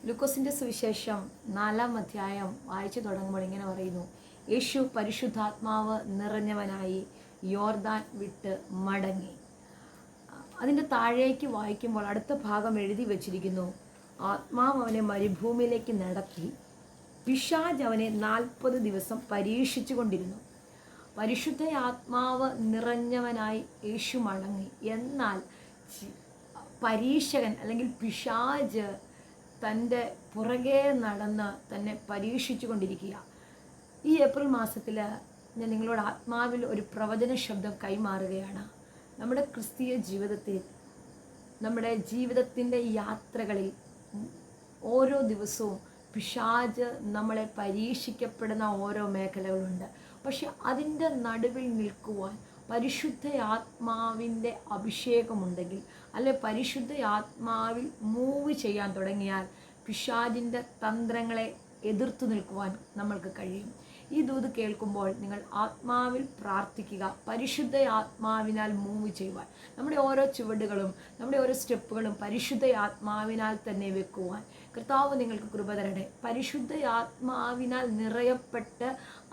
ലൂക്കോസിൻ്റെ സുവിശേഷം 4-ാം അധ്യായം വായിച്ചു തുടങ്ങുമ്പോൾ ഇങ്ങനെ പറയുന്നു: യേശു പരിശുദ്ധാത്മാവ് നിറഞ്ഞവനായി യോർദാൻ വിട്ട് മടങ്ങി. അതിൻ്റെ താഴേക്ക് വായിക്കുമ്പോൾ അടുത്ത ഭാഗം എഴുതി വച്ചിരിക്കുന്നു: ആത്മാവ് അവനെ മരുഭൂമിയിലേക്ക് നടത്തി, പിശാച് അവനെ 40 ദിവസം പരീക്ഷിച്ചു കൊണ്ടിരുന്നു. പരിശുദ്ധ ആത്മാവ് നിറഞ്ഞവനായി യേശു മടങ്ങി. എന്നാൽ പരീക്ഷകൻ അല്ലെങ്കിൽ പിശാച് തൻ്റെ പുറകെ നടന്ന് തന്നെ പരീക്ഷിച്ചു കൊണ്ടിരിക്കുക. ഈ ഏപ്രിൽ മാസത്തിൽ ഞാൻ നിങ്ങളോട് ആത്മാവിൽ ഒരു പ്രവചന ശബ്ദം കൈമാറുകയാണ്. നമ്മുടെ ക്രിസ്തീയ ജീവിതത്തിൽ, നമ്മുടെ ജീവിതത്തിൻ്റെ യാത്രകളിൽ ഓരോ ദിവസവും പിശാച് നമ്മളെ പരീക്ഷിക്കപ്പെടുന്ന ഓരോ മേഖലകളുണ്ട്. പക്ഷെ അതിൻ്റെ നടുവിൽ നിൽക്കുവാൻ പരിശുദ്ധ ആത്മാവിൻ്റെ അഭിഷേകമുണ്ടെങ്കിൽ, അല്ലെ പരിശുദ്ധ ആത്മാവിൽ മൂവ് ചെയ്യാൻ തുടങ്ങിയാൽ പിശാചിൻ്റെ തന്ത്രങ്ങളെ എതിർത്തു നിൽക്കുവാൻ നമ്മൾക്ക് കഴിയും. ഈ ദൂത് കേൾക്കുമ്പോൾ നിങ്ങൾ ആത്മാവിൽ പ്രാർത്ഥിക്കുക, പരിശുദ്ധ ആത്മാവിനാൽ മൂവ് ചെയ്യുവാൻ. നമ്മുടെ ഓരോ ചുവടുകളും നമ്മുടെ ഓരോ സ്റ്റെപ്പുകളും പരിശുദ്ധ ആത്മാവിനാൽ തന്നെ വെക്കുവാൻ കർത്താവ് നിങ്ങൾക്ക് കൃപ തരട്ടെ. പരിശുദ്ധ ആത്മാവിനാൽ നിറയപ്പെട്ട്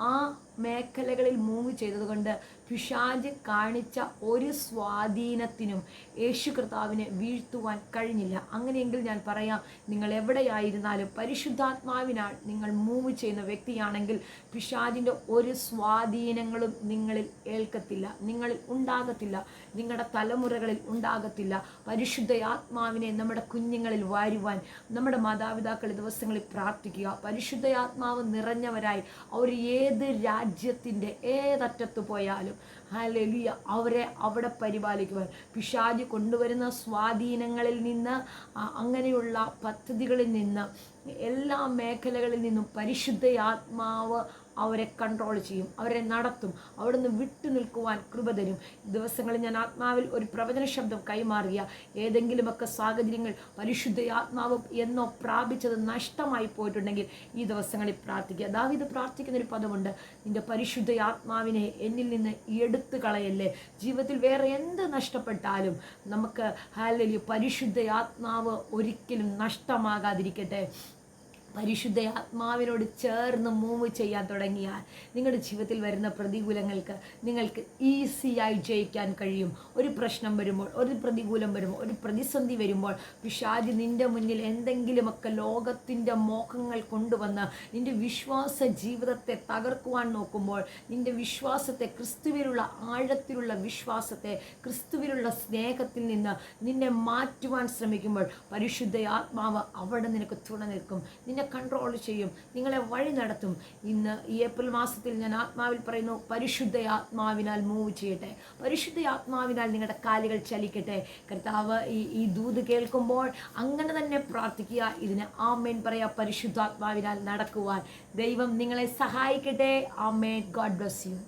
ആ മേഖലകളിൽ മൂവ് ചെയ്തതുകൊണ്ട് പിശാച് കാണിച്ച ഒരു സ്വാധീനത്തിനും യേശു കർത്താവിനെ വീഴ്ത്തുവാൻ കഴിഞ്ഞില്ല. അങ്ങനെയെങ്കിൽ ഞാൻ പറയാം, നിങ്ങൾ എവിടെയായിരുന്നാലും പരിശുദ്ധാത്മാവിനാൽ നിങ്ങൾ മൂവ് ചെയ്യുന്ന വ്യക്തിയാണെങ്കിൽ പിശാചിൻ്റെ ഒരു സ്വാധീനങ്ങളും നിങ്ങളിൽ ഏൽക്കത്തില്ല, നിങ്ങളിൽ ഉണ്ടാകത്തില്ല, നിങ്ങളുടെ തലമുറകളിൽ ഉണ്ടാകത്തില്ല. പരിശുദ്ധ ആത്മാവിനെ നമ്മുടെ കുഞ്ഞുങ്ങളിൽ വാരുവാൻ നമ്മുടെ മാതാപിതാക്കൾ ദിവസങ്ങളിൽ പ്രാർത്ഥിക്കുക. പരിശുദ്ധ ആത്മാവ് നിറഞ്ഞവരായി അവർ ഏത് രാജ്യത്തിൻ്റെ ഏതറ്റത്ത് പോയാലും ഹല്ലേലൂയ അവരെ അവിടെ പരിപാലിക്കുവാൻ, പിശാച് കൊണ്ടുവരുന്ന സ്വാധീനങ്ങളിൽ നിന്ന്, അങ്ങനെയുള്ള പദ്ധതികളിൽ നിന്ന്, എല്ലാ മേഖലകളിൽ നിന്നും പരിശുദ്ധ ആത്മാവ് അവരെ കൺട്രോൾ ചെയ്യും, അവരെ നടത്തും, അവിടെ നിന്ന് വിട്ടു നിൽക്കുവാൻ കൃപ തരും. ദിവസങ്ങളിൽ ഞാൻ ആത്മാവിൽ ഒരു പ്രവചന ശബ്ദം കൈമാറിയ ഏതെങ്കിലുമൊക്കെ സാഹചര്യങ്ങൾ പരിശുദ്ധ ആത്മാവ് എന്നോ പ്രാപിച്ചത് നഷ്ടമായി പോയിട്ടുണ്ടെങ്കിൽ ഈ ദിവസങ്ങളിൽ പ്രാർത്ഥിക്കുക. ദാവീദ് പ്രാർത്ഥിക്കുന്നൊരു പദമുണ്ട്: നിൻ്റെ പരിശുദ്ധ ആത്മാവിനെ എന്നിൽ നിന്ന് എടുത്തു കളയല്ലേ. ജീവിതത്തിൽ വേറെ എന്ത് നഷ്ടപ്പെട്ടാലും നമുക്ക് ഹല്ലേലൂയ പരിശുദ്ധ ആത്മാവ് ഒരിക്കലും നഷ്ടമാകാതിരിക്കട്ടെ. പരിശുദ്ധ ആത്മാവിനോട് ചേർന്ന് മൂവ് ചെയ്യാൻ തുടങ്ങിയാൽ നിങ്ങളുടെ ജീവിതത്തിൽ വരുന്ന പ്രതികൂലങ്ങൾക്ക് നിങ്ങൾക്ക് ഈസിയായി ജയിക്കാൻ കഴിയും. ഒരു പ്രശ്നം വരുമ്പോൾ, ഒരു പ്രതികൂലം വരുമ്പോൾ, ഒരു പ്രതിസന്ധി വരുമ്പോൾ പിശാച് നിൻ്റെ മുന്നിൽ എന്തെങ്കിലുമൊക്കെ ലോകത്തിൻ്റെ മോഹങ്ങൾ കൊണ്ടുവന്ന് നിൻ്റെ വിശ്വാസ ജീവിതത്തെ തകർക്കുവാൻ നോക്കുമ്പോൾ, നിൻ്റെ വിശ്വാസത്തെ, ക്രിസ്തുവിലുള്ള ആഴത്തിലുള്ള വിശ്വാസത്തെ, ക്രിസ്തുവിലുള്ള സ്നേഹത്തിൽ നിന്ന് നിന്നെ മാറ്റുവാൻ ശ്രമിക്കുമ്പോൾ പരിശുദ്ധ ആത്മാവ് അവിടെ നിനക്ക് തുണ നിൽക്കും, നിന്നെ കൺട്രോൾ ചെയ്യും, നിങ്ങളെ വഴി നടത്തും. ഇന്ന് ഈ ഏപ്രിൽ മാസത്തിൽ ഞാൻ ആത്മാവിൽ പറയുന്നു: പരിശുദ്ധ ആത്മാവിനാൽ മൂവ് ചെയ്യട്ടെ, പരിശുദ്ധ ആത്മാവിനാൽ നിങ്ങളുടെ കാലുകൾ ചലിക്കട്ടെ. കർത്താവ് ഈ ദൂത് കേൾക്കുമ്പോൾ അങ്ങനെ തന്നെ പ്രാർത്ഥിക്കുക, ഇതിന് ആമേൻ പറയാ. പരിശുദ്ധാത്മാവിനാൽ നടക്കുവാൻ ദൈവം നിങ്ങളെ സഹായിക്കട്ടെ. ആമേൻ. God bless U.